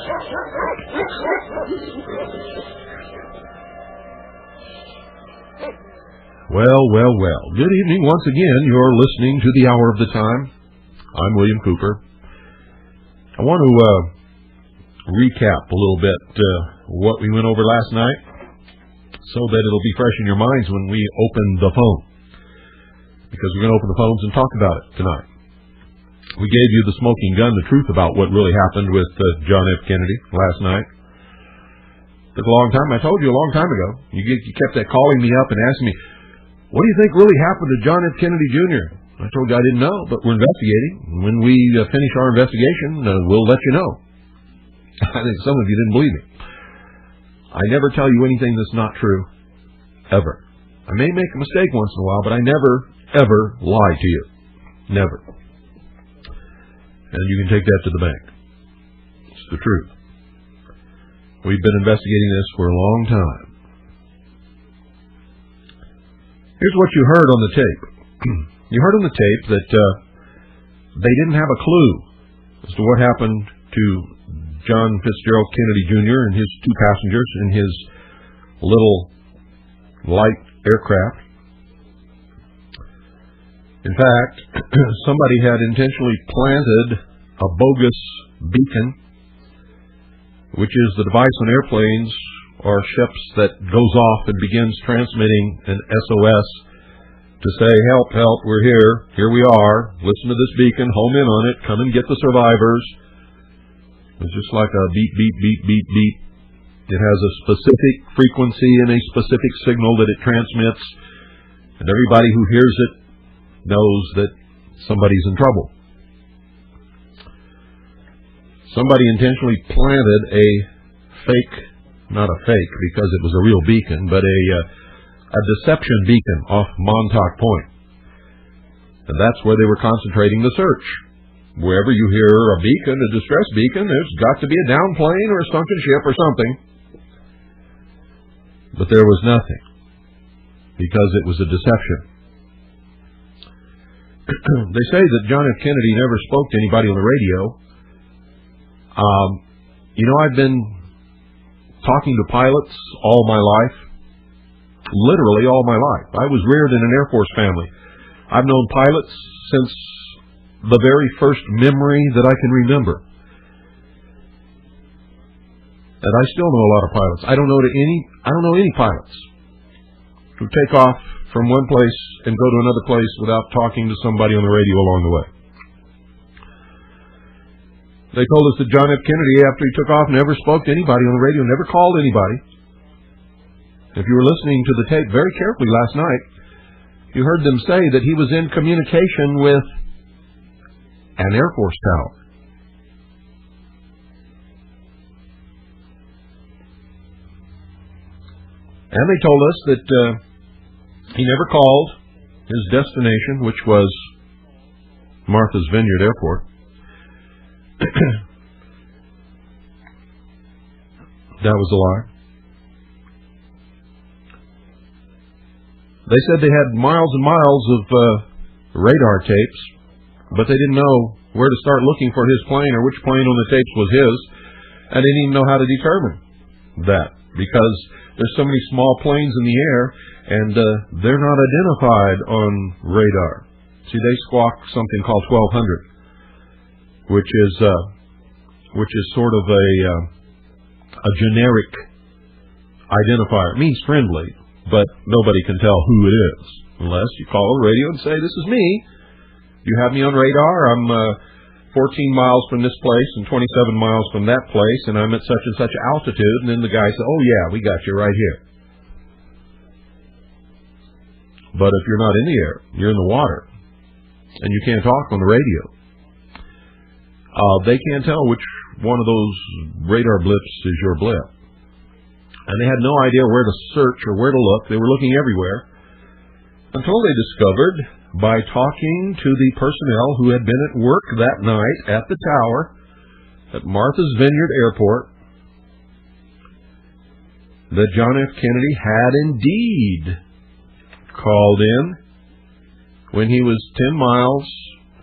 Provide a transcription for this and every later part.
Well, well, well. Good evening once again. You're listening to the Hour of the Time. I'm William Cooper. I want to recap a little bit what we went over last night so that it'll be fresh in your minds when we open the phone. Because we're going to open the phones and talk about it tonight. We gave you the smoking gun, the truth about what really happened with John F. Kennedy last night. It took a long time. I told you a long time ago. You kept calling me up and asking me, what do you think really happened to John F. Kennedy Jr.? I told you I didn't know, but we're investigating. When we finish our investigation, we'll let you know. I think some of you didn't believe me. I never tell you anything that's not true, ever. I may make a mistake once in a while, but I never, ever lie to you. Never. And you can take that to the bank. It's the truth. We've been investigating this for a long time. Here's what you heard on the tape. You heard on the tape that they didn't have a clue as to what happened to John Fitzgerald Kennedy Jr. and his two passengers in his little light aircraft. In fact, somebody had intentionally planted a bogus beacon, which is the device on airplanes or ships that goes off and begins transmitting an SOS to say, help, help, we're here, here we are, listen to this beacon, home in on it, come and get the survivors. It's just like a beep, beep, beep, beep, beep. It has a specific frequency and a specific signal that it transmits, and everybody who hears it knows that somebody's in trouble. Somebody intentionally planted a fake, not a fake because it was a real beacon, but a deception beacon off Montauk Point. And that's where they were concentrating the search. Wherever you hear a beacon, a distress beacon, there's got to be a downed plane or a sunken ship or something. But there was nothing, because it was a deception. They say that John F. Kennedy never spoke to anybody on the radio. I've been talking to pilots all my life. Literally all my life. I was reared in an Air Force family. I've known pilots since the very first memory that I can remember. And I still know a lot of pilots. I don't know any pilots who take off from one place and go to another place without talking to somebody on the radio along the way. They told us that John F. Kennedy, after he took off, never spoke to anybody on the radio, never called anybody. If you were listening to the tape very carefully last night, you heard them say that he was in communication with an Air Force tower. And they told us that he never called his destination, which was Martha's Vineyard Airport. That was a lie. They said they had miles and miles of radar tapes, but they didn't know where to start looking for his plane or which plane on the tapes was his, and they didn't even know how to determine that because there's so many small planes in the air and they're not identified on radar. See, they squawk something called 1200, which is sort of a generic identifier. It means friendly, but nobody can tell who it is unless you call the radio and say, this is me. You have me on radar. I'm 14 miles from this place and 27 miles from that place, and I'm at such and such altitude. And then the guy says, oh, yeah, we got you right here. But if you're not in the air, you're in the water, and you can't talk on the radio. They can't tell which one of those radar blips is your blip. And they had no idea where to search or where to look. They were looking everywhere until they discovered, by talking to the personnel who had been at work that night at the tower at Martha's Vineyard Airport, that John F. Kennedy had indeed called in when he was 10 miles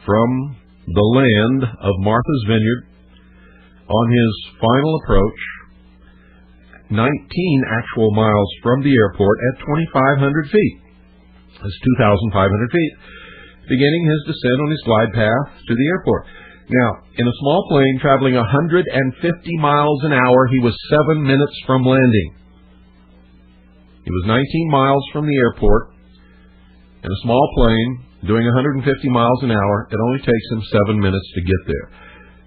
from the land of Martha's Vineyard on his final approach, 19 actual miles from the airport at 2,500 feet. That's 2,500 feet, beginning his descent on his glide path to the airport. Now, in a small plane traveling 150 miles an hour, he was 7 minutes from landing. He was 19 miles from the airport. In a small plane, doing 150 miles an hour, it only takes him 7 minutes to get there.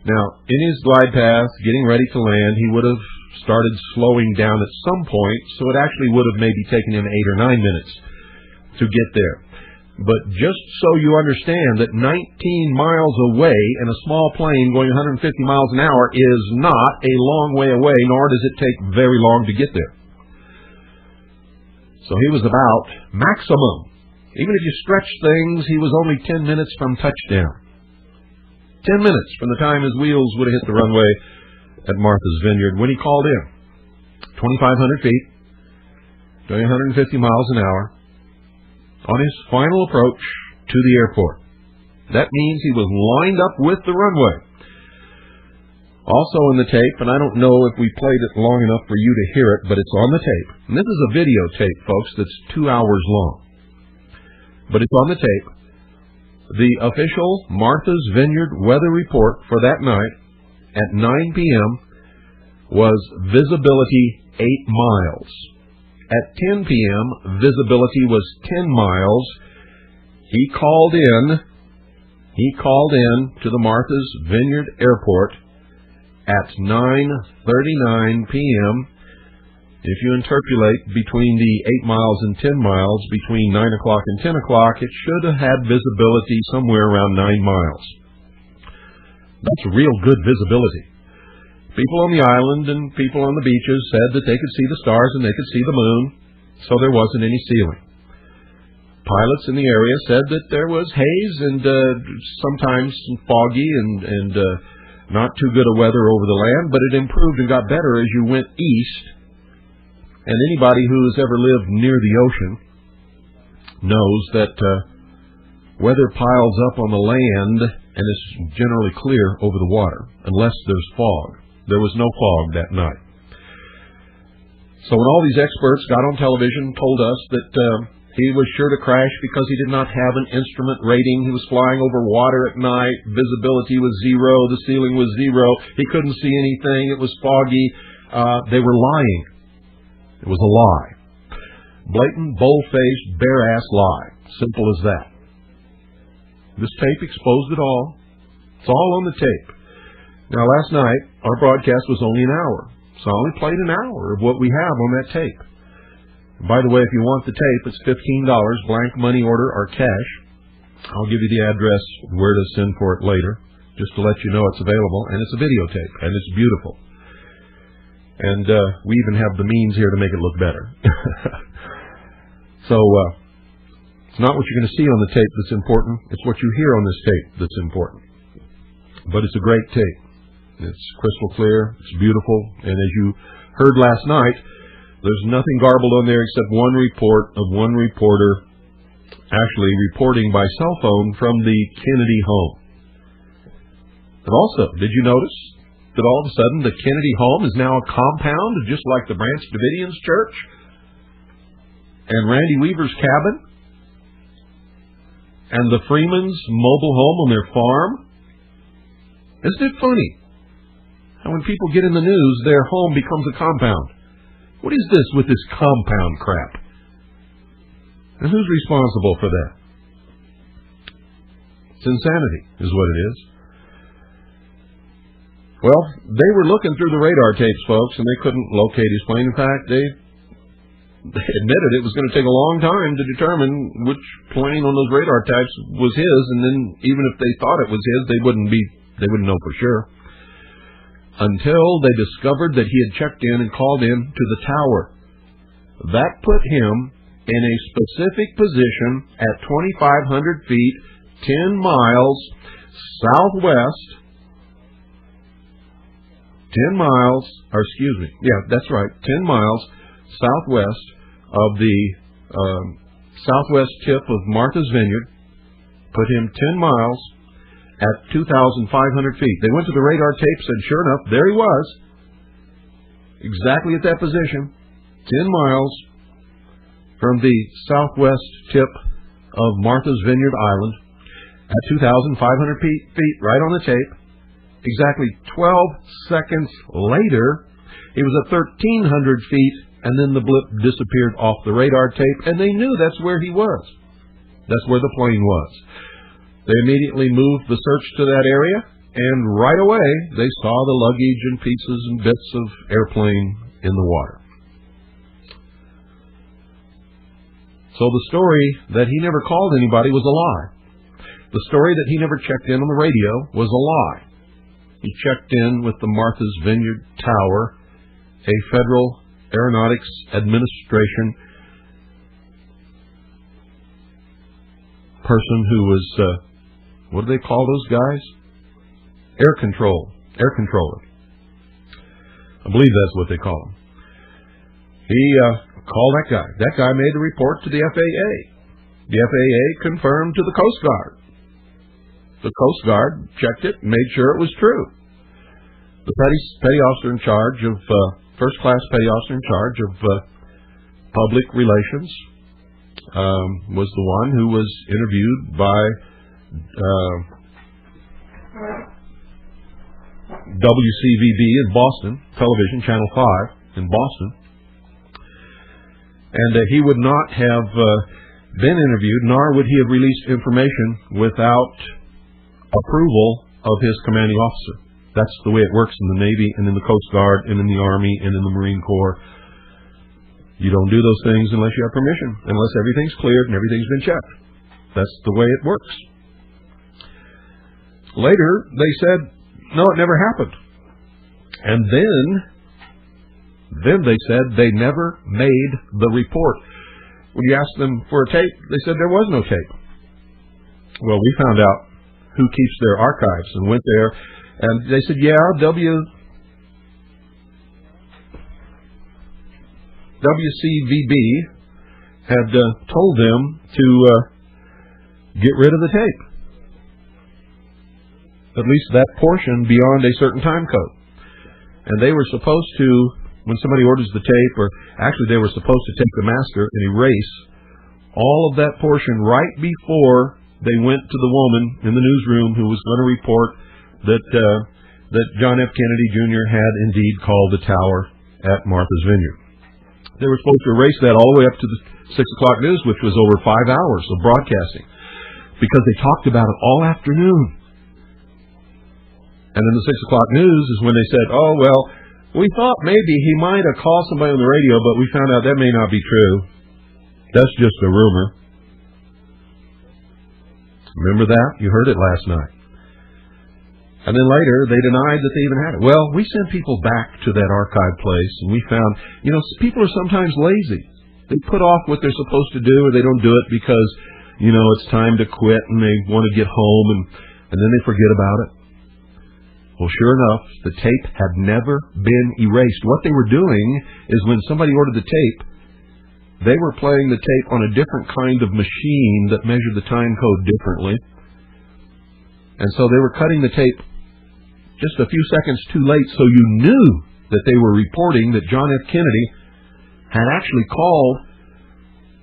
Now, in his glide path, getting ready to land, he would have started slowing down at some point, so it actually would have maybe taken him 8 or 9 minutes to get there. But just so you understand that 19 miles away in a small plane going 150 miles an hour is not a long way away, nor does it take very long to get there. So he was about maximum. Even if you stretch things, he was only 10 minutes from touchdown. 10 minutes from the time his wheels would have hit the runway at Martha's Vineyard when he called in. 2,500 feet, doing 150 miles an hour, on his final approach to the airport. That means he was lined up with the runway. Also in the tape, and I don't know if we played it long enough for you to hear it, but it's on the tape. And this is a videotape, folks, that's 2 hours long. But it's on the tape. The official Martha's Vineyard weather report for that night at 9 p.m. was visibility 8 miles. At 10 p.m., visibility was 10 miles. He called in to the Martha's Vineyard Airport at 9:39 p.m. If you interpolate between the 8 miles and 10 miles, between 9 o'clock and 10 o'clock, it should have had visibility somewhere around 9 miles. That's real good visibility. People on the island and people on the beaches said that they could see the stars and they could see the moon, so there wasn't any ceiling. Pilots in the area said that there was haze and sometimes foggy and not too good a weather over the land, but it improved and got better as you went east. And anybody who's ever lived near the ocean knows that weather piles up on the land and it's generally clear over the water, unless there's fog. There was no fog that night. So when all these experts got on television, told us that he was sure to crash because he did not have an instrument rating, he was flying over water at night, visibility was 0, the ceiling was 0, he couldn't see anything, it was foggy, they were lying. It was a lie. Blatant, bold-faced, bare-ass lie. Simple as that. This tape exposed it all. It's all on the tape. Now, last night, our broadcast was only an hour, so I only played an hour of what we have on that tape. By the way, if you want the tape, it's $15, blank money order or cash. I'll give you the address where to send for it later, just to let you know it's available, and it's a videotape, and it's beautiful. And we even have the means here to make it look better. So it's not what you're going to see on the tape that's important. It's what you hear on this tape that's important. But it's a great tape. It's crystal clear. It's beautiful. And as you heard last night, there's nothing garbled on there except one report of one reporter actually reporting by cell phone from the Kennedy home. And also, did you notice that all of a sudden the Kennedy home is now a compound, just like the Branch Davidians Church and Randy Weaver's cabin and the Freeman's mobile home on their farm? Isn't it funny how when people get in the news, their home becomes a compound? What is this with this compound crap? And who's responsible for that? It's insanity, is what it is. Well, they were looking through the radar tapes, folks, and they couldn't locate his plane. In fact, they admitted it was going to take a long time to determine which plane on those radar tapes was his, and then even if they thought it was his, they wouldn't know for sure. Until they discovered that he had checked in and called in to the tower. That put him in a specific position at 2,500 feet, 10 miles southwest. 10 miles, or excuse me, yeah, that's right, 10 miles southwest of the southwest tip of Martha's Vineyard, put him 10 miles at 2,500 feet. They went to the radar tapes, and sure enough, there he was, exactly at that position, 10 miles from the southwest tip of Martha's Vineyard Island, at 2,500 feet, right on the tape. Exactly 12 seconds later, he was at 1,300 feet, and then the blip disappeared off the radar tape, and they knew that's where he was. That's where the plane was. They immediately moved the search to that area, and right away they saw the luggage and pieces and bits of airplane in the water. So the story that he never called anybody was a lie. The story that he never checked in on the radio was a lie. He checked in with the Martha's Vineyard Tower, a Federal Aeronautics Administration person who was, what do they call those guys? Air controller. I believe that's what they call them. He called that guy. That guy made a report to the FAA. The FAA confirmed to the Coast Guard. The Coast Guard checked it and made sure it was true. The petty officer in charge of, first-class petty officer in charge of public relations was the one who was interviewed by WCVB in Boston, television, Channel 5 in Boston. And he would not have been interviewed, nor would he have released information without approval of his commanding officer. That's the way it works in the Navy and in the Coast Guard and in the Army and in the Marine Corps. You don't do those things unless you have permission, unless everything's cleared and everything's been checked. That's the way it works. Later, they said, no, it never happened. And then they said they never made the report. When you asked them for a tape, they said there was no tape. Well, we found out who keeps their archives and went there, and they said, yeah, WCVB had told them to get rid of the tape. At least that portion beyond a certain time code. And they were supposed to, when somebody orders the tape, or actually they were supposed to take the master and erase all of that portion right before they went to the woman in the newsroom who was going to report that John F. Kennedy Jr. had indeed called the tower at Martha's Vineyard. They were supposed to erase that all the way up to the 6 o'clock news, which was over 5 hours of broadcasting, because they talked about it all afternoon. And then the 6 o'clock news is when they said, oh, well, we thought maybe he might have called somebody on the radio, but we found out that may not be true. That's just a rumor. Remember that? You heard it last night. And then later, they denied that they even had it. Well, we sent people back to that archive place, and we found, people are sometimes lazy. They put off what they're supposed to do, or they don't do it because, it's time to quit, and they want to get home, and then they forget about it. Well, sure enough, the tape had never been erased. What they were doing is when somebody ordered the tape, they were playing the tape on a different kind of machine that measured the time code differently. And so they were cutting the tape just a few seconds too late, so you knew that they were reporting that John F. Kennedy had actually called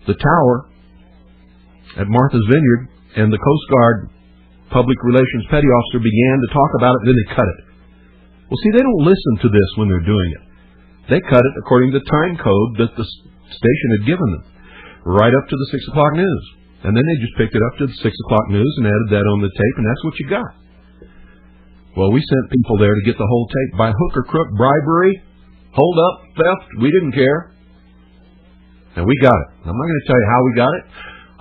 the tower at Martha's Vineyard, and the Coast Guard Public Relations Petty Officer began to talk about it, and then they cut it. Well, see, they don't listen to this when they're doing it. They cut it according to the time code that the station had given them, right up to the 6 o'clock news. And then they just picked it up to the 6 o'clock news and added that on the tape, and that's what you got. Well, we sent people there to get the whole tape by hook or crook, bribery, hold up, theft. We didn't care. And we got it. I'm not going to tell you how we got it.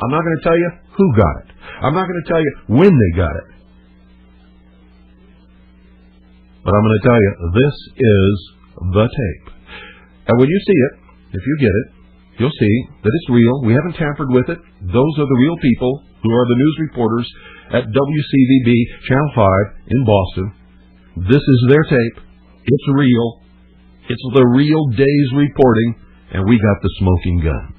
I'm not going to tell you who got it. I'm not going to tell you when they got it. But I'm going to tell you, this is the tape. And when you see it, if you get it, you'll see that it's real. We haven't tampered with it. Those are the real people who are the news reporters at WCVB Channel 5 in Boston. This is their tape. It's real. It's the real day's reporting, and we got the smoking gun.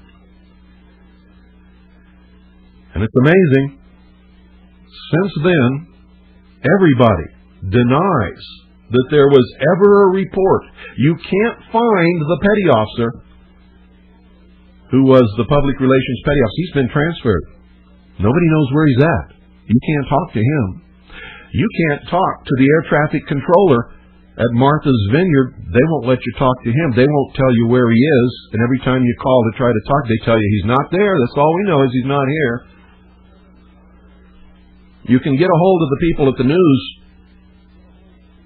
And it's amazing. Since then, Everybody denies that there was ever a report. You can't find the petty officer who was the public relations petty officer. He's been transferred. Nobody knows where he's at. You can't talk to him. You can't talk to the air traffic controller at Martha's Vineyard. They won't let you talk to him. They won't tell you where he is. And every time you call to try to talk, they tell you he's not there. That's all we know is he's not here. You can get a hold of the people at the news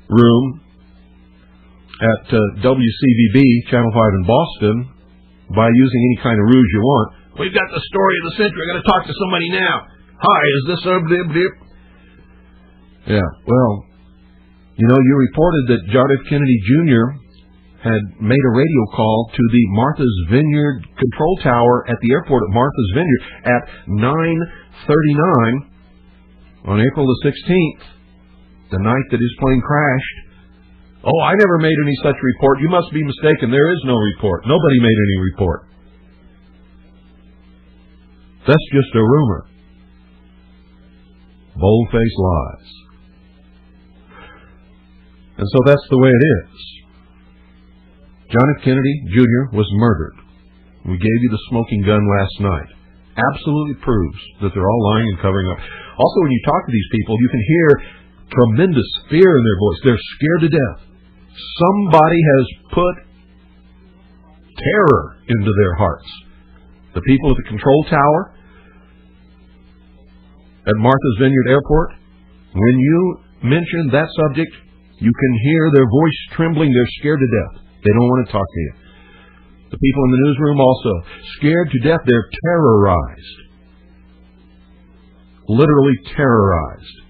room at WCVB, Channel 5 in Boston, by using any kind of ruse you want. We've got the story of the century. I've got to talk to somebody now. Hi, is this a blip blip? Yeah, well, you know, you reported that John F. Kennedy Jr. had made a radio call to the Martha's Vineyard control tower at the airport at Martha's Vineyard at 9:39 on April the 16th, the night that his plane crashed. Oh, I never made any such report. You must be mistaken. There is no report. Nobody made any report. That's just a rumor. Bold-faced lies. And so that's the way it is. John F. Kennedy Jr. was murdered. We gave you the smoking gun last night. Absolutely proves that they're all lying and covering up. Also, when you talk to these people, you can hear tremendous fear in their voice. They're scared to death. Somebody has put terror into their hearts. The people at the control tower at Martha's Vineyard Airport, when you mention that subject, you can hear their voice trembling. They're scared to death. They don't want to talk to you. The people in the newsroom also, scared to death. They're terrorized. Literally terrorized.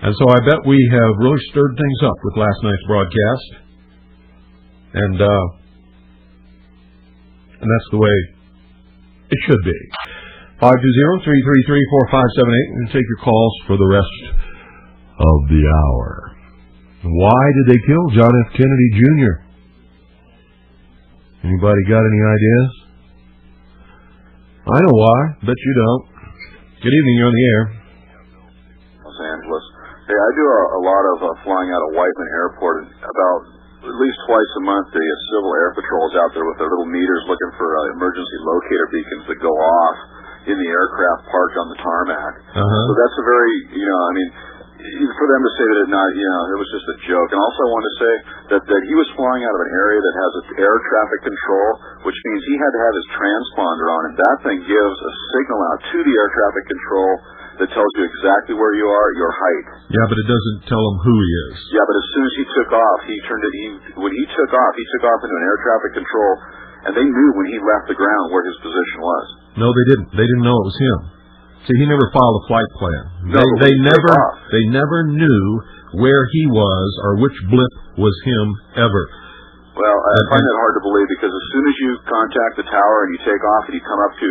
And so I bet we have really stirred things up with last night's broadcast. And that's the way it should be. 520-333-4578 and take your calls for the rest of the hour. Why did they kill John F. Kennedy Jr.? Anybody got any ideas? I know why, but you don't. Good evening, you're on the air. Los Angeles. Hey, I do a lot of flying out of Whiteman Airport. About at least twice a month, the Civil Air Patrol is out there with their little meters looking for emergency locator beacons that go off in the aircraft parked on the tarmac. So that's a very, for them to say that it was just a joke. And also I want to say that he was flying out of an area that has air traffic control, which means he had to have his transponder on, and that thing gives a signal out to the air traffic control that tells you exactly where you are, your height. Yeah, but it doesn't tell him who he is. Yeah, but as soon as he took off, when he took off into an air traffic control, and they knew when he left the ground where his position was. No, they didn't. They didn't know it was him. See, he never filed a flight plan. No, they never knew where he was or which blip was him ever. Well, I find that hard to believe because as soon as you contact the tower and you take off and you come up to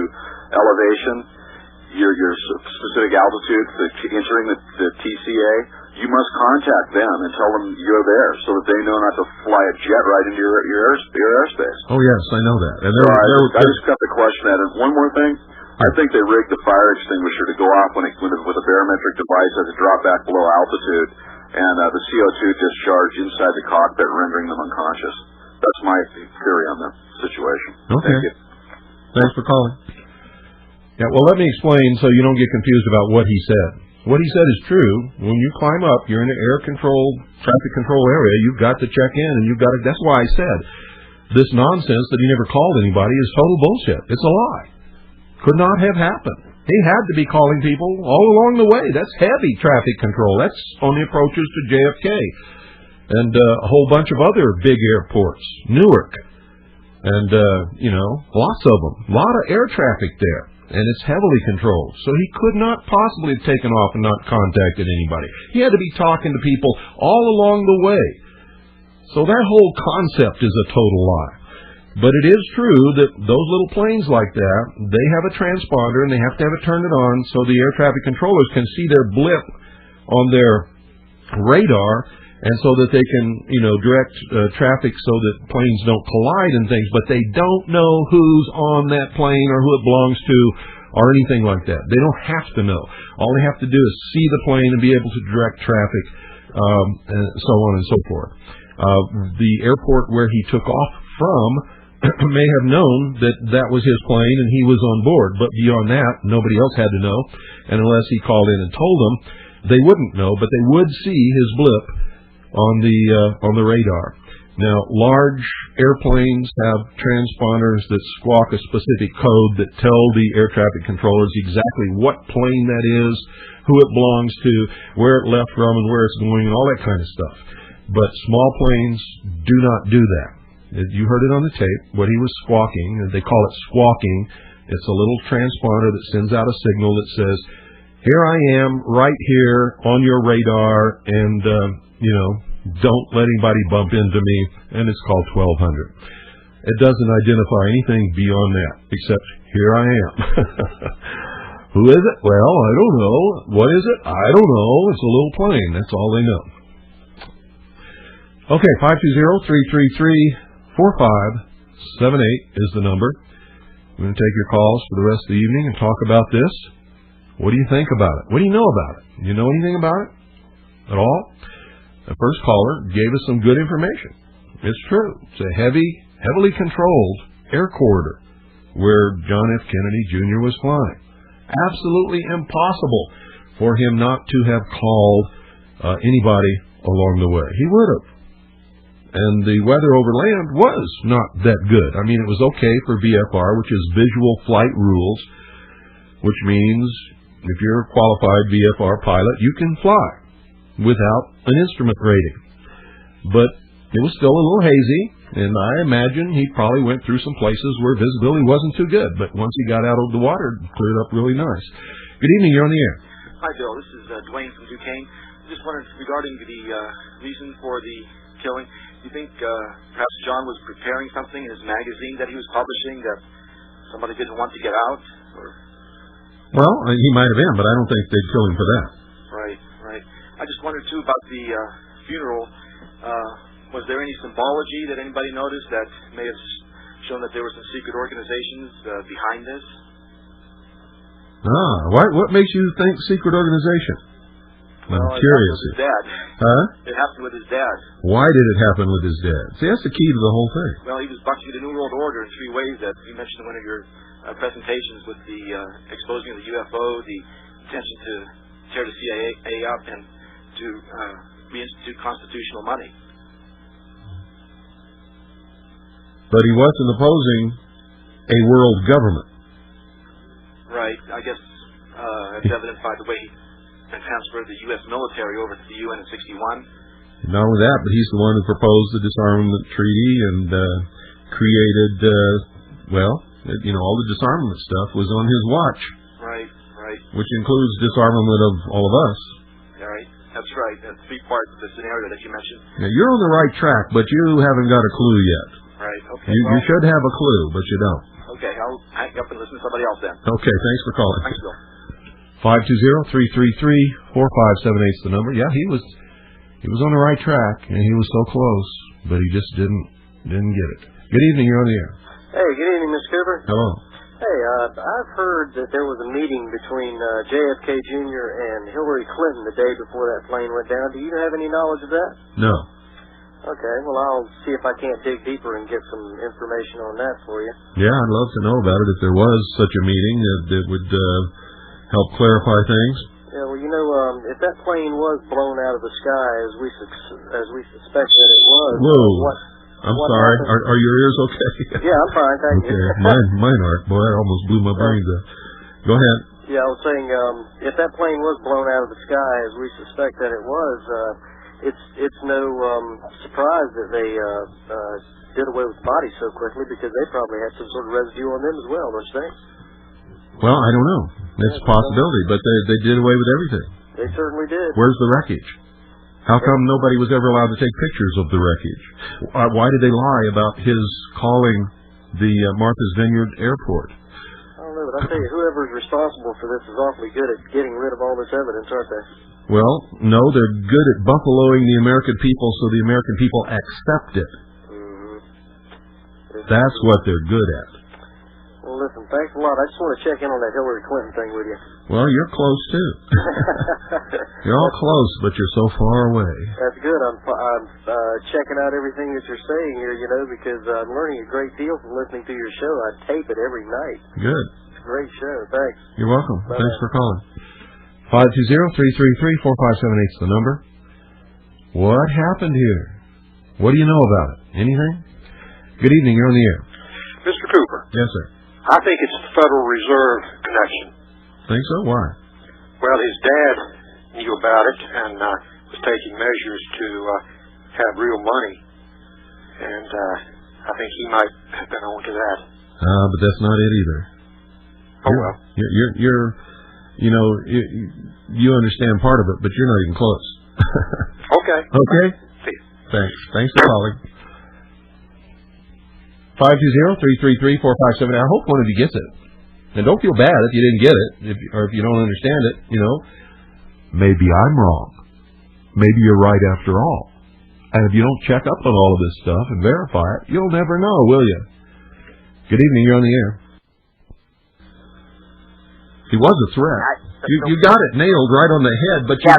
elevation, your specific altitude, entering the TCA, you must contact them and tell them you're there so that they know not to fly a jet right into your airspace. Oh, yes, I know that. And I just got to question that. And one more thing. I think they rigged the fire extinguisher to go off with a barometric device as it dropped back below altitude, and the CO2 discharged inside the cockpit, rendering them unconscious. That's my theory on the situation. Okay. Thank you. Thanks for calling. Yeah, well, let me explain so you don't get confused about what he said. What he said is true. When you climb up, you're in an air-controlled, traffic control area. You've got to check in, and you've got to. That's why I said this nonsense that he never called anybody is total bullshit. It's a lie. Could not have happened. He had to be calling people all along the way. That's heavy traffic control. That's on the approaches to JFK and a whole bunch of other big airports, Newark, and lots of them. A lot of air traffic there, and it's heavily controlled. So he could not possibly have taken off and not contacted anybody. He had to be talking to people all along the way. So that whole concept is a total lie. But it is true that those little planes like that, they have a transponder and they have to have it turned on so the air traffic controllers can see their blip on their radar and so that they can, direct traffic so that planes don't collide and things. But they don't know who's on that plane or who it belongs to or anything like that. They don't have to know. All they have to do is see the plane and be able to direct traffic, and so on and so forth. The airport where he took off from may have known that that was his plane and he was on board, but beyond that, nobody else had to know, and unless he called in and told them, they wouldn't know, but they would see his blip on the radar. Now, large airplanes have transponders that squawk a specific code that tell the air traffic controllers exactly what plane that is, who it belongs to, where it left from, and where it's going, and all that kind of stuff. But small planes do not do that. You heard it on the tape, what he was squawking, and they call it squawking. It's a little transponder that sends out a signal that says, here I am, right here on your radar, and, don't let anybody bump into me, and it's called 1200. It doesn't identify anything beyond that, except here I am. Who is it? Well, I don't know. What is it? I don't know. It's a little plane. That's all they know. Okay, 520-333-4578 is the number. I'm going to take your calls for the rest of the evening and talk about this. What do you think about it? What do you know about it? Do you know anything about it at all? The first caller gave us some good information. It's true. It's a heavily controlled air corridor where John F. Kennedy Jr. was flying. Absolutely impossible for him not to have called anybody along the way. He would have. And the weather over land was not that good. I mean, it was okay for VFR, which is Visual Flight Rules, which means if you're a qualified VFR pilot, you can fly without an instrument rating. But it was still a little hazy, and I imagine he probably went through some places where visibility wasn't too good. But once he got out of the water, it cleared up really nice. Good evening. You're on the air. Hi, Bill. This is Dwayne from Duquesne. Just wondered regarding the reason for the killing. Do you think perhaps John was preparing something in his magazine that he was publishing that somebody didn't want to get out? Or? Well, he might have been, but I don't think they'd kill him for that. Right. I just wondered, too, about the funeral. Was there any symbology that anybody noticed that may have shown that there were some secret organizations behind this? What makes you think secret organization? I'm curious. It happened with his dad. Huh? It happened with his dad. Why did it happen with his dad? See, that's the key to the whole thing. Well, he was bucking the New World Order in three ways that you mentioned in one of your presentations, with the exposing of the UFO, the intention to tear the CIA up, and to reinstitute constitutional money. But he wasn't opposing a world government. Right. I guess that's evident by the way he transferred the U.S. military over to the UN in '61. Not only that, but he's the one who proposed the disarmament treaty and created, all the disarmament stuff was on his watch. Right. Which includes disarmament of all of us. Right. That's right. That's three parts of the scenario that you mentioned. Now, you're on the right track, but you haven't got a clue yet. Right. Okay. You should have a clue, but you don't. Okay. I'll hang up and listen to somebody else then. Okay. Thanks for calling. Thanks, Bill. 520-333-4578 is the number. Yeah, he was on the right track, and he was so close, but he just didn't get it. Good evening. You're on the air. Hey, good evening, Mr. Cooper. Hello. Hey, I've heard that there was a meeting between JFK Jr. and Hillary Clinton the day before that plane went down. Do you have any knowledge of that? No. Okay, well, I'll see if I can't dig deeper and get some information on that for you. Yeah, I'd love to know about it if there was such a meeting that would help clarify things. Yeah, well, if that plane was blown out of the sky as we suspect that it was. Whoa. I'm sorry. Are your ears okay? Yeah, I'm fine, thank you. Mine aren't. Boy, I almost blew my brains out. Go ahead. Yeah, I was saying, if that plane was blown out of the sky as we suspect that it was, it's no surprise that they did away with the body so quickly, because they probably had some sort of residue on them as well, don't you think? Well, I don't know. It's a possibility, but they did away with everything. They certainly did. Where's the wreckage? How come nobody was ever allowed to take pictures of the wreckage? Why did they lie about his calling the Martha's Vineyard Airport? I don't know, but I tell you, whoever's responsible for this is awfully good at getting rid of all this evidence, aren't they? Well, no, they're good at buffaloing the American people so the American people accept it. Mm-hmm. That's what they're good at. Well, listen, thanks a lot. I just want to check in on that Hillary Clinton thing with you. Well, you're close, too. You're all close, but you're so far away. That's good. I'm checking out everything that you're saying here, because I'm learning a great deal from listening to your show. I tape it every night. Good. It's a great show. Thanks. You're welcome. Bye-bye. Thanks for calling. 520-333-4578 is the number. What happened here? What do you know about it? Anything? Good evening. You're on the air. Mr. Cooper. Yes, sir. I think it's the Federal Reserve connection. Think so? Why? Well, his dad knew about it and was taking measures to have real money, and I think he might have been on to that. But that's not it either. Oh, well. You understand part of it, but you're not even close. Okay. Okay? See you. Thanks. Thanks for calling. 520-333-4578. I hope one of you gets it. And don't feel bad if you didn't get it, or if you don't understand it, Maybe I'm wrong. Maybe you're right after all. And if you don't check up on all of this stuff and verify it, you'll never know, will you? Good evening. You're on the air. He was a threat. You got it nailed right on the head, but you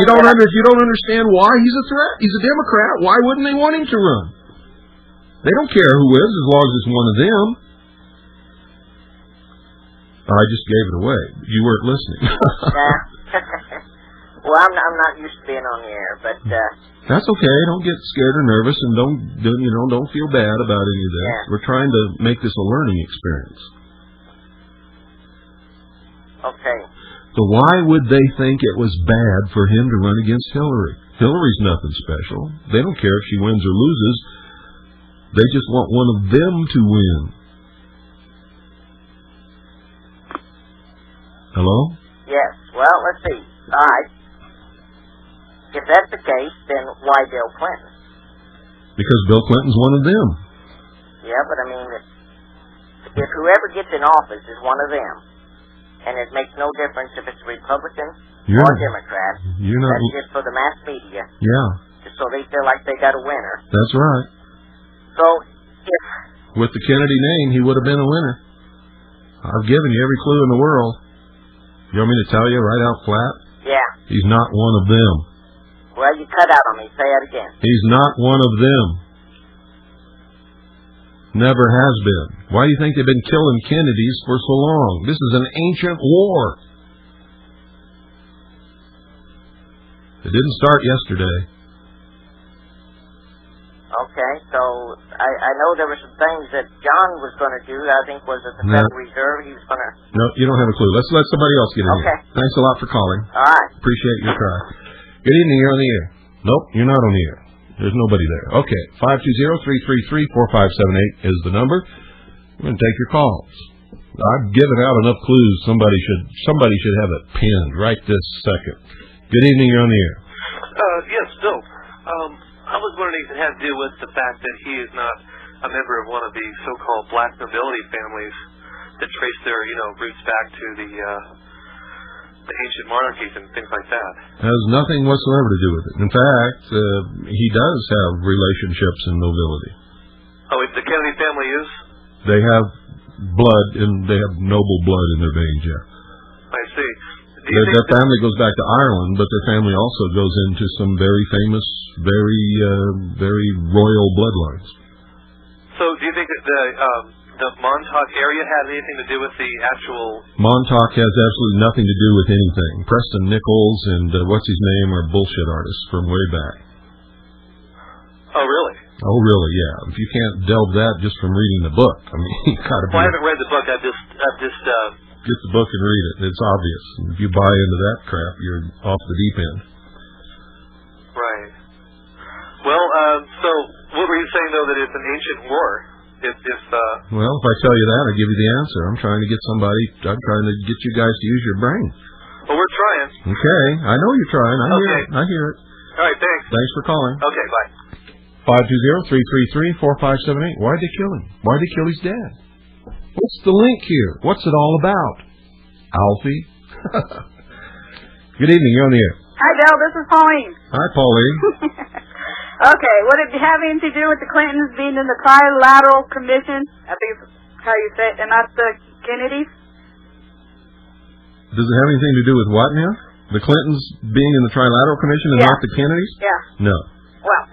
don't understand why he's a threat. He's a Democrat. Why wouldn't they want him to run? They don't care who is, as long as it's one of them. I just gave it away. You weren't listening. Well, I'm not used to being on the air, but that's okay. Don't get scared or nervous, and don't feel bad about any of this. Yeah. We're trying to make this a learning experience. Okay. So why would they think it was bad for him to run against Hillary? Hillary's nothing special. They don't care if she wins or loses. They just want one of them to win. Hello? Yes. Well, let's see. All right. If that's the case, then why Bill Clinton? Because Bill Clinton's one of them. Yeah, but I mean, if whoever gets in office is one of them, and it makes no difference if it's Republican or Democrat, that's just for the mass media. Yeah. Just so they feel like they got a winner. That's right. So, if... With the Kennedy name, he would have been a winner. I've given you every clue in the world. You want me to tell you right out flat? Yeah. He's not one of them. Well, you cut out on me. Say that again. He's not one of them. Never has been. Why do you think they've been killing Kennedys for so long? This is an ancient war. It didn't start yesterday. Okay, so I know there were some things that John was going to do. I think was at the Federal Reserve. He was going to... No, you don't have a clue. Let's let somebody else get in here. Thanks a lot for calling. All right. Appreciate your try. Good evening. You're on the air. Nope, you're not on the air. There's nobody there. Okay, 520-333-4578 is the number. We're going to take your calls. I've given out enough clues. Somebody should have it pinned right this second. Good evening. You're on the air. Yes, Bill. I was wondering if it had to do with the fact that he is not a member of one of the so-called black nobility families that trace their, roots back to the ancient monarchies and things like that. Has nothing whatsoever to do with it. In fact, he does have relationships in nobility. Oh, the Kennedy family is? They have blood, and they have noble blood in their veins, yeah. I see. Their family goes back to Ireland, but their family also goes into some very famous, very royal bloodlines. So do you think that the Montauk area had anything to do with the actual... Montauk has absolutely nothing to do with anything. Preston Nichols and what's his name are bullshit artists from way back. Oh, really? Oh, really, yeah. If you can't delve that just from reading the book, I mean, you gotta be... Well, I haven't read the book. I've just get the book and read it. It's obvious. If you buy into that crap, you're off the deep end. Right. Well, so what were you saying, though, that it's an ancient war? Well, if I tell you that, I'll give you the answer. I'm trying to get you guys to use your brain. Well, we're trying. Okay. I know you're trying. I hear it. All right, thanks. Thanks for calling. Okay, bye. 520-333-4578. Why'd they kill him? Why'd they kill his dad? What's the link here? What's it all about? Alfie? Good evening. You're on the air. Hi, Bill. This is Pauline. Hi, Pauline. Okay. Would it have anything to do with the Clintons being in the Trilateral Commission? I think it's how you say it, and not the Kennedys? Does it have anything to do with what now? The Clintons being in the Trilateral Commission and not the Kennedys? Yeah. No. Well,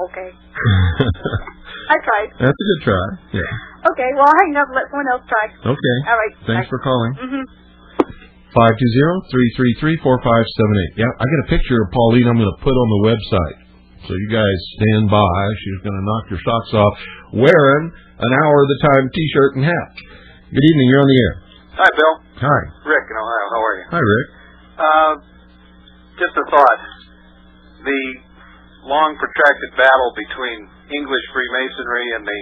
okay. I tried. That's a good try. Yeah. Okay, well, I'll hang up and let someone else try. Okay. All right. Thanks for calling. 520-333-4578. Yeah, I got a picture of Pauline I'm going to put on the website. So you guys stand by. She's going to knock your socks off wearing an hour at a time T-shirt and hat. Good evening. You're on the air. Hi, Bill. Hi. Rick in Ohio. How are you? Hi, Rick. Just a thought. The long protracted battle between English Freemasonry and the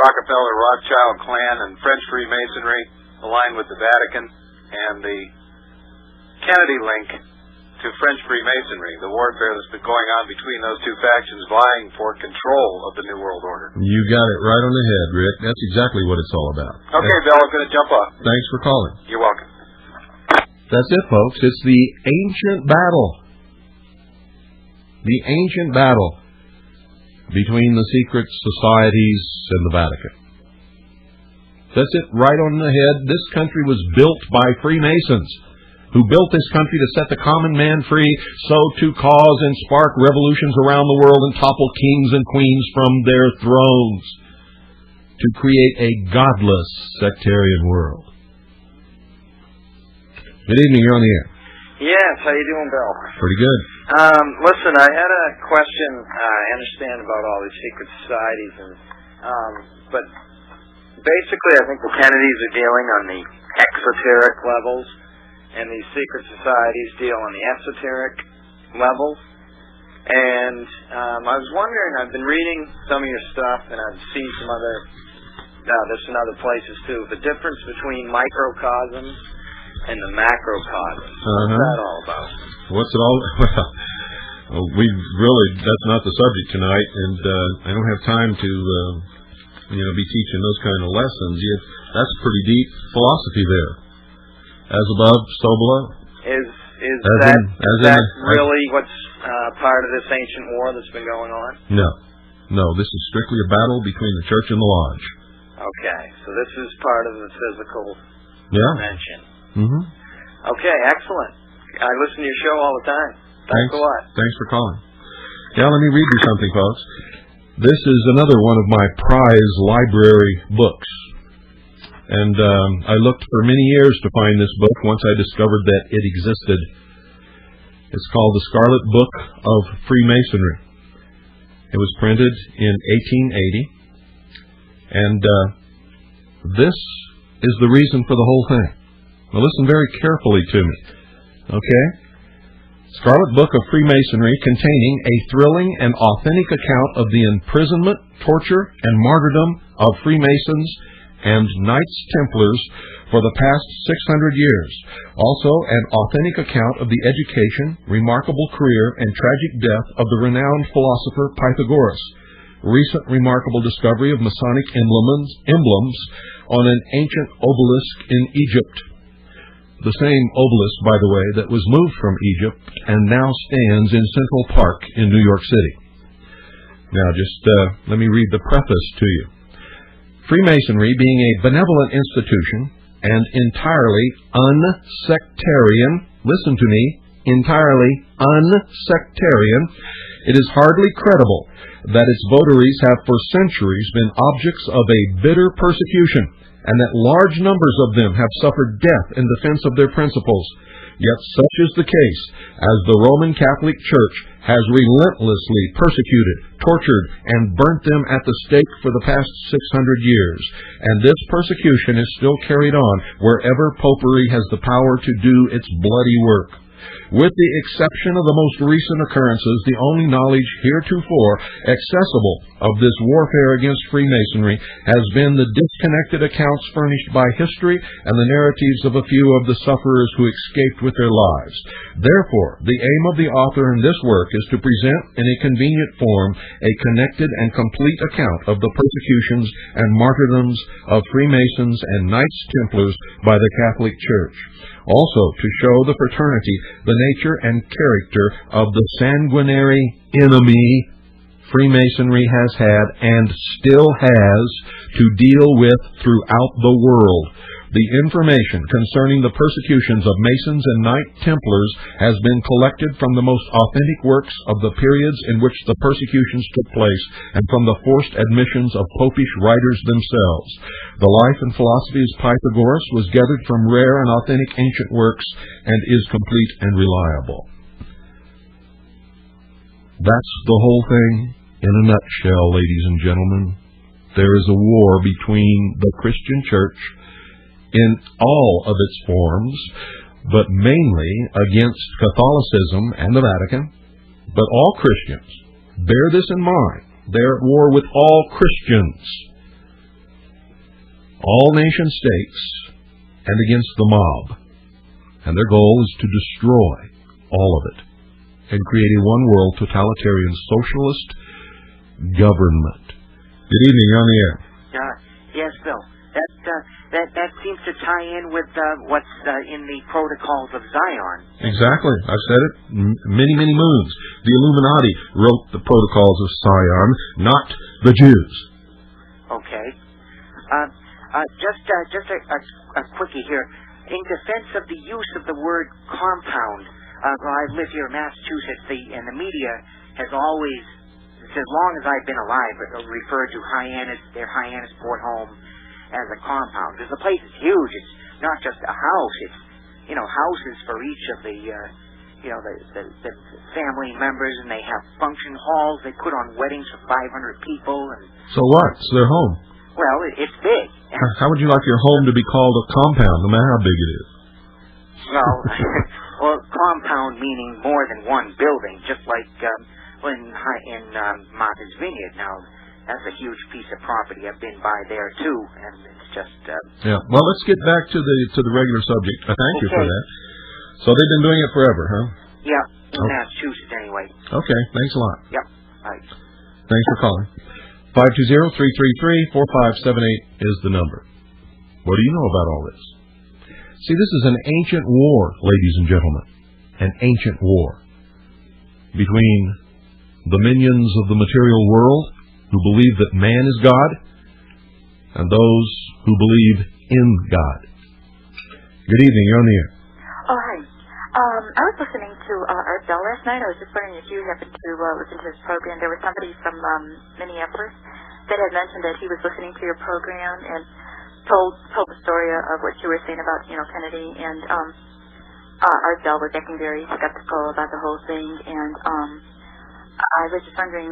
Rockefeller Rothschild clan and French Freemasonry aligned with the Vatican and the Kennedy link to French Freemasonry, the warfare that's been going on between those two factions vying for control of the New World Order. You got it right on the head, Rick. That's exactly what it's all about. Okay, Bill, I'm going to jump off. Thanks for calling. You're welcome. That's it, folks. It's the ancient battle. The ancient battle between the secret societies and the Vatican. That's it, right on the head. This country was built by Freemasons, who built this country to set the common man free, so to cause and spark revolutions around the world and topple kings and queens from their thrones, to create a godless sectarian world. Good evening, you're on the air. Yes, how you doing, Bill? Pretty good. Listen, I had a question. I understand about all these secret societies, but basically I think the Kennedys are dealing on the exoteric levels, and these secret societies deal on the esoteric levels. And I was wondering, I've been reading some of your stuff, and I've seen some other, there's some other places too, the difference between microcosms and the macrocosm. What's that all about? What's it all about? Well, that's not the subject tonight, and I don't have time to, be teaching those kind of lessons. That's pretty deep philosophy there. As above, so below. Is that really what's part of this ancient war that's been going on? No, this is strictly a battle between the church and the lodge. Okay, so this is part of the physical dimension. Okay, excellent. I listen to your show all the time. Thanks a lot. Thanks for calling. Yeah, let me read you something, folks. This is another one of my prize library books. And I looked for many years to find this book once I discovered that it existed. It's called The Scarlet Book of Freemasonry. It was printed in 1880. And this is the reason for the whole thing. Now listen very carefully to me. Okay? Scarlet Book of Freemasonry, containing a thrilling and authentic account of the imprisonment, torture, and martyrdom of Freemasons and Knights Templars for the past 600 years. Also, an authentic account of the education, remarkable career, and tragic death of the renowned philosopher Pythagoras. Recent remarkable discovery of Masonic emblems on an ancient obelisk in Egypt. The same obelisk, by the way, that was moved from Egypt and now stands in Central Park in New York City. Now, just let me read the preface to you. Freemasonry, being a benevolent institution and entirely unsectarian, listen to me, entirely unsectarian, it is hardly credible that its votaries have for centuries been objects of a bitter persecution, and that large numbers of them have suffered death in defense of their principles. Yet such is the case, as the Roman Catholic Church has relentlessly persecuted, tortured, and burnt them at the stake for the past 600 years. And this persecution is still carried on wherever popery has the power to do its bloody work. With the exception of the most recent occurrences, the only knowledge heretofore accessible of this warfare against Freemasonry has been the disconnected accounts furnished by history and the narratives of a few of the sufferers who escaped with their lives. Therefore, the aim of the author in this work is to present in a convenient form a connected and complete account of the persecutions and martyrdoms of Freemasons and Knights Templars by the Catholic Church. Also, to show the fraternity, the nature and character of the sanguinary enemy, Freemasonry has had and still has to deal with throughout the world. The information concerning the persecutions of Masons and Knight Templars has been collected from the most authentic works of the periods in which the persecutions took place and from the forced admissions of popish writers themselves. The life and philosophy of Pythagoras was gathered from rare and authentic ancient works and is complete and reliable. That's the whole thing in a nutshell, ladies and gentlemen. There is a war between the Christian Church in all of its forms, but mainly against Catholicism and the Vatican. But all Christians, bear this in mind, they're at war with all Christians, all nation states, and against the mob. And their goal is to destroy all of it and create a one-world totalitarian socialist government. Good evening, you're on the air. Yes, Bill. That seems to tie in with what's in the Protocols of Zion. Exactly. I've said it many, many moons. The Illuminati wrote the Protocols of Zion, not the Jews. Okay. Just a quickie here. In defense of the use of the word compound, I live here in Massachusetts, and the media has always, as long as I've been alive, referred to their Hyannis Port home as a compound, because the place is huge. It's not just a house. It's, houses for each of the family members, and they have function halls. They put on weddings for 500 people. And so what? It's their home. Well, it's big. How would you like your home to be called a compound, no matter how big it is? Well, compound meaning more than one building, just like in Martha's Vineyard. Now, that's a huge piece of property. I've been by there too, and it's just. Yeah. Well, let's get back to the regular subject. Thank you for that. So they've been doing it forever, huh? Yeah, in Massachusetts anyway. Okay. Thanks a lot. Yep. Right. Thanks for calling. 520-333-4578 is the number. What do you know about all this? See, this is an ancient war, ladies and gentlemen. An ancient war between the minions of the material world, who believe that man is God, and those who believe in God. Good evening, you're on the air. Oh, hi. I was listening to Art Bell last night. I was just wondering if you happened to listen to his program. There was somebody from Minneapolis that had mentioned that he was listening to your program and told the story of what you were saying about, Kennedy, and Art Bell was acting very skeptical about the whole thing, and I was just wondering...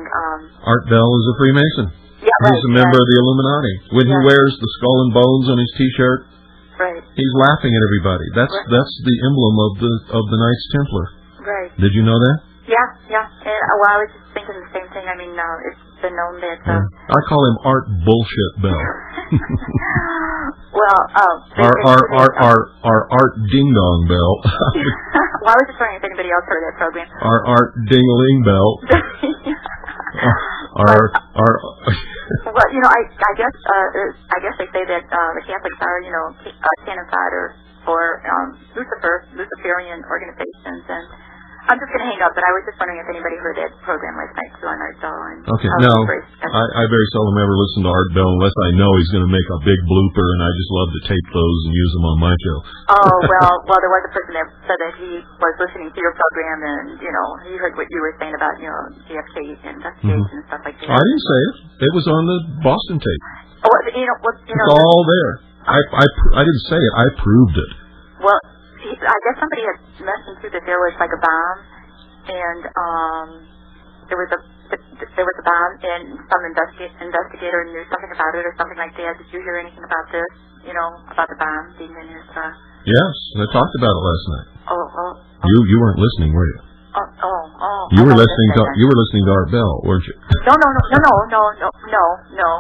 Art Bell is a Freemason. Yeah, he's a member of the Illuminati. When he wears the skull and bones on his T-shirt, he's laughing at everybody. That's the emblem of the Knights Templar. Right. Did you know that? Yeah. And, I was just thinking the same thing. I mean, it's been known that... I call him Art Bullshit Bell. Well, our Art Ding Dong Bell. Well, I was just wondering if anybody else heard that program. Our Art Ding-a-ling Bell. Well, I guess they say that the Catholics are, cannon fodder for Luciferian organizations, and I'm just going to hang up, but I was just wondering if anybody heard that program last night too on Art Bell. Okay, no, I very seldom ever listen to Art Bell unless I know he's going to make a big blooper, and I just love to tape those and use them on my show. Oh, well, there was a person that said that he was listening to your program, and, he heard what you were saying about, JFK investigation and stuff like that. I didn't say it. It was on the Boston tape. Oh, it's all there. I didn't say it. I proved it. Well, I guess somebody had mentioned too that there was like a bomb, and there was a bomb, and some investigator knew something about it or something like that. Did you hear anything about this? About the bomb being in his? Yes, I talked about it last night. Oh. You weren't listening, were you? Oh. You were listening to Art Bell, weren't you? No.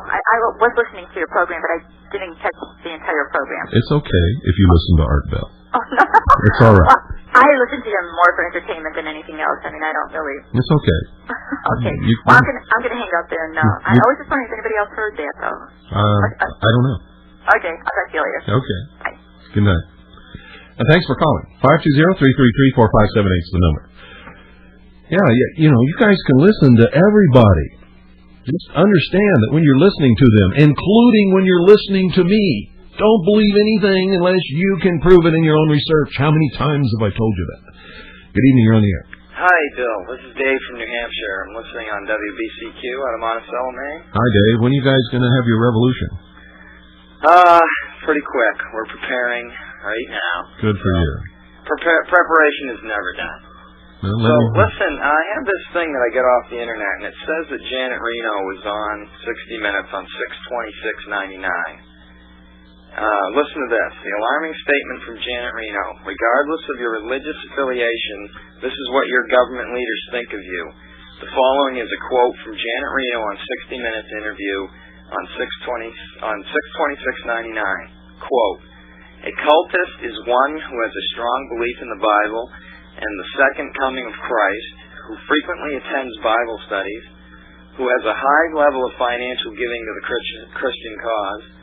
I was listening to your program, but I didn't catch the entire program. It's okay if you listen to Art Bell. Oh, no. It's all right. Well, I listen to him more for entertainment than anything else. I mean, I don't really... It's okay. Okay. Well, I'm going to hang up there. No, I was just wondering if anybody else heard that, though. I don't know. Okay. I'll talk to you later. Okay. Bye. Good night. And thanks for calling. 520-333-4578 is the number. Yeah, you guys can listen to everybody. Just understand that when you're listening to them, including when you're listening to me, don't believe anything unless you can prove it in your own research. How many times have I told you that? Good evening, you're on the air. Hi, Bill. This is Dave from New Hampshire. I'm listening on WBCQ out of Monticello, Maine. Hi, Dave. When are you guys going to have your revolution? Pretty quick. We're preparing right now. Good for you. Preparation is never done. Well, listen, I have this thing that I get off the internet, and it says that Janet Reno was on 60 Minutes on 6/26/99. Listen to this. The alarming statement from Janet Reno. Regardless of your religious affiliation, this is what your government leaders think of you. The following is a quote from Janet Reno on 60 Minutes interview on 6/26/99. Quote, "A cultist is one who has a strong belief in the Bible and the second coming of Christ, who frequently attends Bible studies, who has a high level of financial giving to the Christian cause,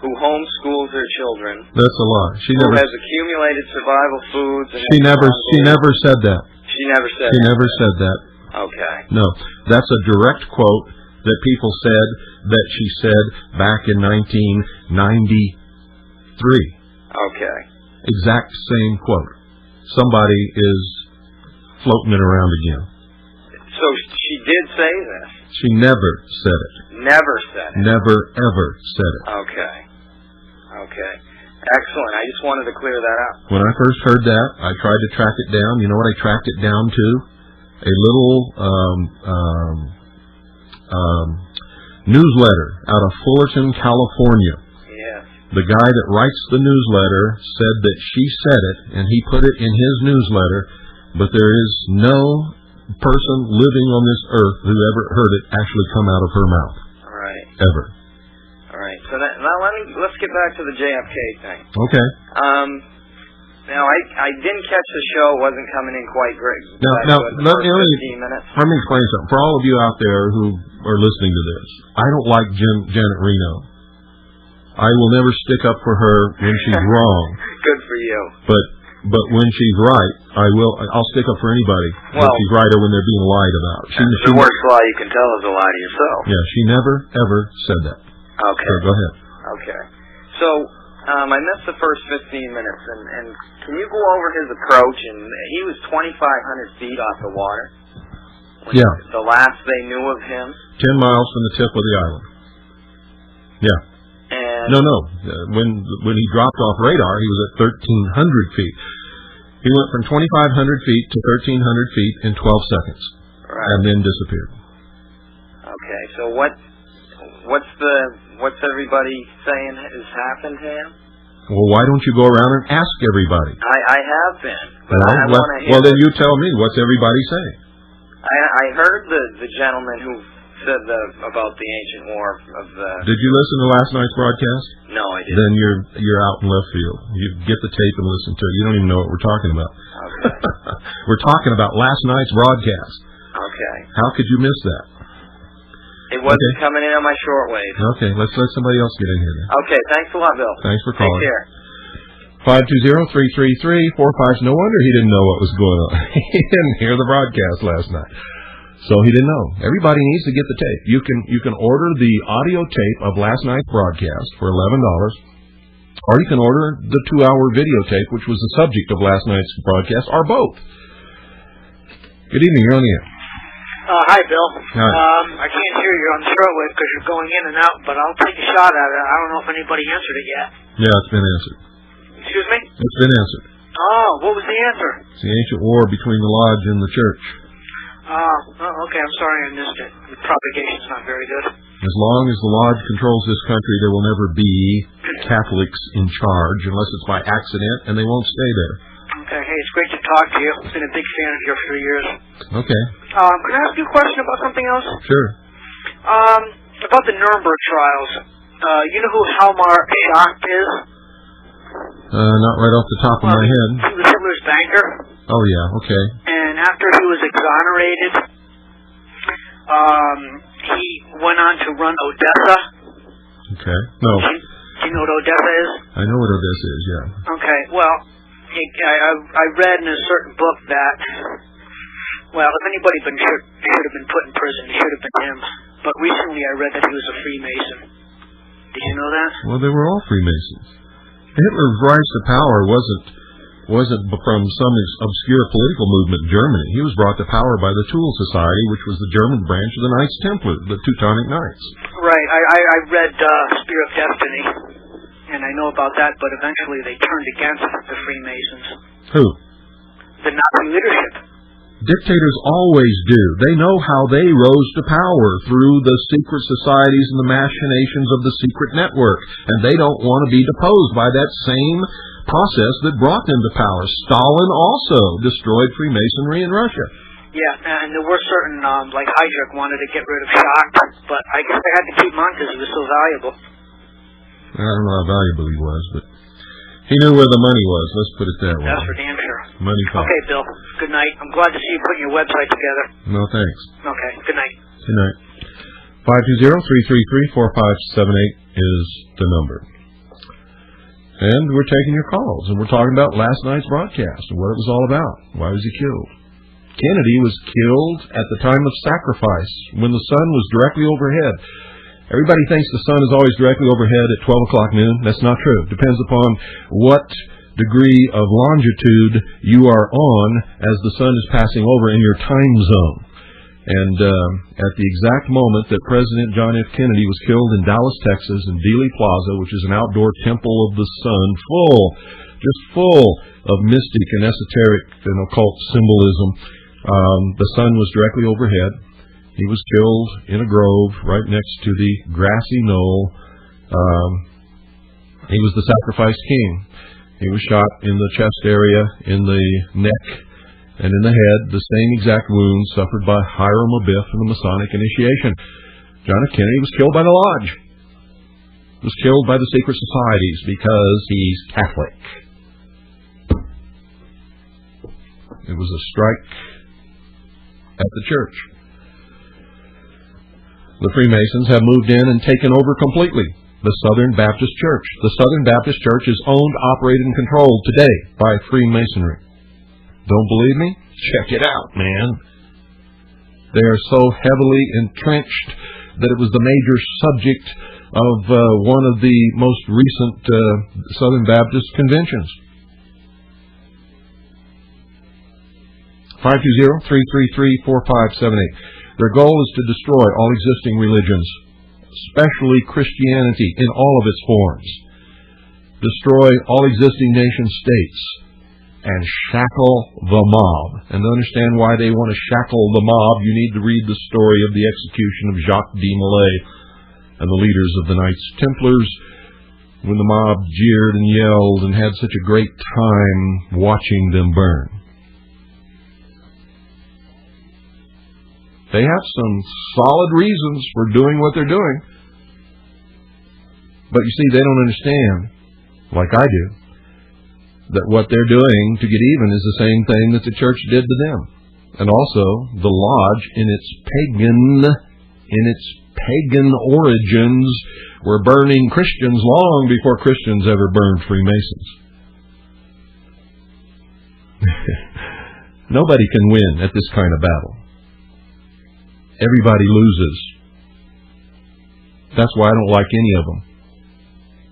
who homeschools their children." That's a lie. She never has accumulated survival foods. And she never said that. She never said. She never said that. Okay. No, that's a direct quote that people said that she said back in 1993. Okay. Exact same quote. Somebody is floating it around again. So she did say this. She never said it. Never said it. Never, ever said it. Okay. Okay. Excellent. I just wanted to clear that up. When I first heard that, I tried to track it down. You know what I tracked it down to? A little newsletter out of Fullerton, California. Yes. The guy that writes the newsletter said that she said it, and he put it in his newsletter, but there is no person living on this earth who ever heard it actually come out of her mouth. All right. Ever. All right. So now let's get back to the JFK thing. Okay. Now I didn't catch the show; it wasn't coming in quite great. Now let me 15 minutes. Let me explain something for all of you out there who are listening to this. I don't like Janet Reno. I will never stick up for her when she's wrong. Good for you. But when she's right, I'll stick up for anybody when she's right or when they're being lied about. The worst lie you can tell is a lie to yourself. Yeah, she never ever said that. Okay. So go ahead. Okay. So I missed the first 15 minutes, and can you go over his approach? And he was 2,500 feet off the water. Yeah. The last they knew of him. 10 miles from the tip of the island. Yeah. And No. When he dropped off radar, he was at 1,300 feet. He went from 2,500 feet to 1,300 feet in 12 seconds, and then disappeared. Okay. So what's everybody saying has happened to him? Well, why don't you go around and ask everybody? I have been, but I want to hear. Well, then you tell me, what's everybody saying? I heard the gentleman who said about the ancient war of the... Did you listen to last night's broadcast? No, I didn't. Then you're out in left field. You get the tape and listen to it. You don't even know what we're talking about. Okay. We're talking about last night's broadcast. Okay. How could you miss that? It wasn't coming in on my shortwave. Okay, let's let somebody else get in here then. Okay, thanks a lot, Bill. Thanks for calling. Take care. 520-333-45. No wonder he didn't know what was going on. He didn't hear the broadcast last night. So he didn't know. Everybody needs to get the tape. You can order the audio tape of last night's broadcast for $11, or you can order the 2-hour videotape, which was the subject of last night's broadcast, or both. Good evening, you're on the air. Hi, Bill. Hi. I can't hear you on the shortwave because you're going in and out, but I'll take a shot at it. I don't know if anybody answered it yet. Yeah, it's been answered. Excuse me? It's been answered. Oh, what was the answer? It's the ancient war between the lodge and the church. Okay, I'm sorry I missed it. The propagation's not very good. As long as the lodge controls this country, there will never be Catholics in charge unless it's by accident, and they won't stay there. Okay, hey, it's great to talk to you. I've been a big fan of yours for years. Okay. Can I ask you a question about something else? Sure. About the Nuremberg trials. You know who Halmar Schacht is? Not right off the top of my head. He was Hitler's banker. Oh, yeah, okay. And after he was exonerated, he went on to run Odessa. Okay. No. Do you know what Odessa is? I know what Odessa is, yeah. Okay, well, I read in a certain book that, well, if anybody should have been put in prison, it should have been him. but recently I read that he was a Freemason. Did you know that? Well, they were all Freemasons. Hitler's rise to power wasn't from some obscure political movement in Germany. He was brought to power by the Toul Society, which was the German branch of the Knights Templar, the Teutonic Knights. Right. I read Spear of Destiny, and I know about that, but eventually they turned against the Freemasons. Who? The Nazi leadership. Dictators always do. They know how they rose to power through the secret societies and the machinations of the secret network, and they don't want to be deposed by that same process that brought them to power. Stalin also destroyed Freemasonry in Russia. Yeah, and there were certain, like Heydrich wanted to get rid of Schacht, but I guess they had to keep him on because he was so valuable. I don't know how valuable he was, but he knew where the money was. Let's put it that way. That's for damn sure. Money talks. Okay, Bill. Good night. I'm glad to see you putting your website together. No, thanks. Okay. Good night. Good night. 520-333-4578 is the number. And we're taking your calls, and we're talking about last night's broadcast and what it was all about. Why was he killed? Kennedy was killed at the time of sacrifice, when the sun was directly overhead. Everybody thinks the sun is always directly overhead at 12 o'clock noon. That's not true. It depends upon what degree of longitude you are on as the sun is passing over in your time zone. And at the exact moment that President John F. Kennedy was killed in Dallas, Texas, in Dealey Plaza, which is an outdoor temple of the sun, just full of mystic and esoteric and occult symbolism, the sun was directly overhead. He was killed in a grove right next to the grassy knoll. He was the sacrificed king. He was shot in the chest area, in the neck, and in the head, the same exact wounds suffered by Hiram Abiff in the Masonic initiation. John F. Kennedy was killed by the Lodge. He was killed by the secret societies because he's Catholic. It was a strike at the church. The Freemasons have moved in and taken over completely the Southern Baptist Church. The Southern Baptist Church is owned, operated, and controlled today by Freemasonry. Don't believe me? Check it out, man. They are so heavily entrenched that it was the major subject of one of the most recent Southern Baptist conventions. 520-333-4578. Their goal is to destroy all existing religions, especially Christianity in all of its forms. Destroy all existing nation-states and shackle the mob. And to understand why they want to shackle the mob, you need to read the story of the execution of Jacques de Molay and the leaders of the Knights Templars, when the mob jeered and yelled and had such a great time watching them burn. They have some solid reasons for doing what they're doing. But you see, they don't understand, like I do, that what they're doing to get even is the same thing that the church did to them. And also, the Lodge, in its pagan origins, were burning Christians long before Christians ever burned Freemasons. Nobody can win at this kind of battle. Everybody loses. That's why I don't like any of them.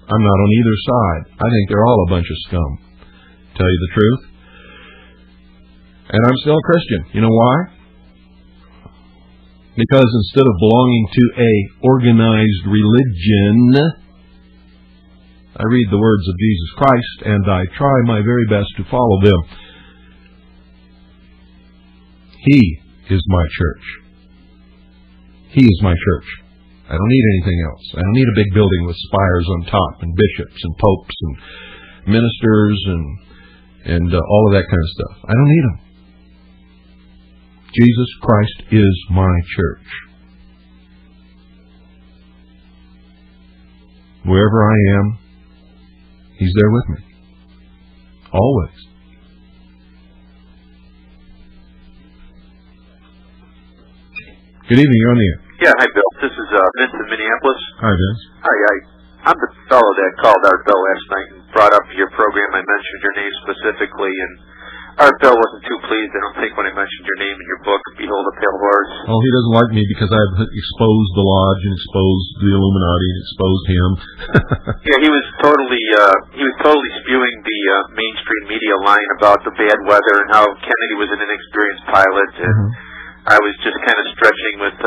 I'm not on either side. I think they're all a bunch of scum, tell you the truth. And I'm still a Christian. You know why? Because instead of belonging to a organized religion, I read the words of Jesus Christ and I try my very best to follow them. He is my church. He is my church. I don't need anything else. I don't need a big building with spires on top and bishops and popes and ministers and all of that kind of stuff. I don't need them. Jesus Christ is my church. Wherever I am, He's there with me. Always. Good evening, you're on the air. Yeah, hi Bill. This is Vince in Minneapolis. Hi, Vince. Hi, I'm the fellow that called Art Bell last night and brought up your program. I mentioned your name specifically, and Art Bell wasn't too pleased. I don't think when I mentioned your name in your book, Behold a Pale Horse. Oh, he doesn't like me because I've exposed the Lodge and exposed the Illuminati and exposed him. Yeah, he was totally spewing the mainstream media line about the bad weather and how Kennedy was an inexperienced pilot, and I was just kind of stretching with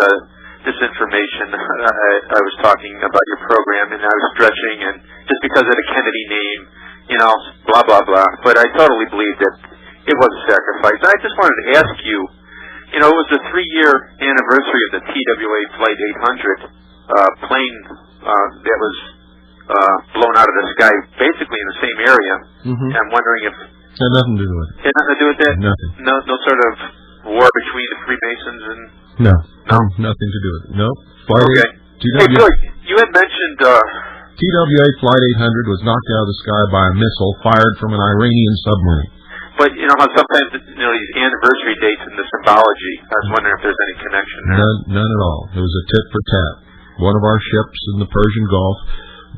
disinformation. I was talking about your program, and I was stretching, and just because of the Kennedy name, you know, blah, blah, blah. But I totally believe that it was a sacrifice. I just wanted to ask you, you know, it was the 3-year anniversary of the TWA Flight 800 plane that was blown out of the sky, basically in the same area. I'm wondering if... Had nothing to do with it. Had nothing to do with that? Nothing. No sort of war between the Freemasons and... No, nothing to do with it. No. Okay. Hey, Bill, you had mentioned... TWA Flight 800 was knocked out of the sky by a missile fired from an Iranian submarine. But you know how sometimes these anniversary dates and the symbology. I was wondering if there's any connection there. None at all. It was a tit for tat. One of our ships in the Persian Gulf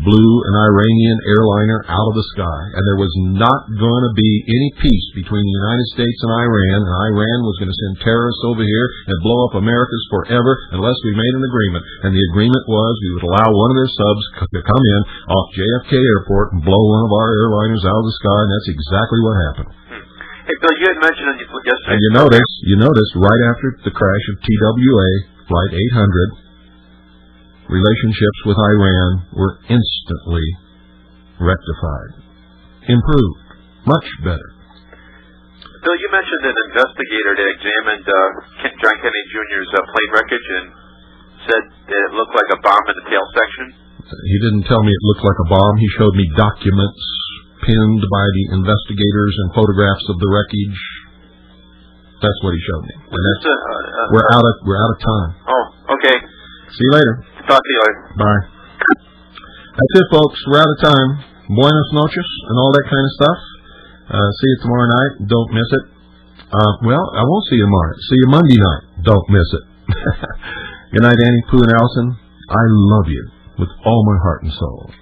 blew an Iranian airliner out of the sky, and there was not going to be any peace between the United States and Iran was going to send terrorists over here and blow up Americas forever unless we made an agreement. And the agreement was we would allow one of their subs to come in off JFK Airport and blow one of our airliners out of the sky, and that's exactly what happened. Hey, Bill, you had mentioned yesterday... And you notice right after the crash of TWA Flight 800, relationships with Iran were instantly rectified, improved, much better. Bill, you mentioned an investigator that examined John Kennedy Jr.'s plane wreckage and said that it looked like a bomb in the tail section. He didn't tell me it looked like a bomb. He showed me documents pinned by the investigators and photographs of the wreckage. That's what he showed me. We're out of time. Oh, okay. See you later. Talk to you later. Bye. That's it, folks. We're out of time. Buenas noches and all that kind of stuff. See you tomorrow night. Don't miss it. Well, I won't see you tomorrow. See you Monday night. Don't miss it. Good night, Annie, Pooh, and Allison. I love you with all my heart and soul.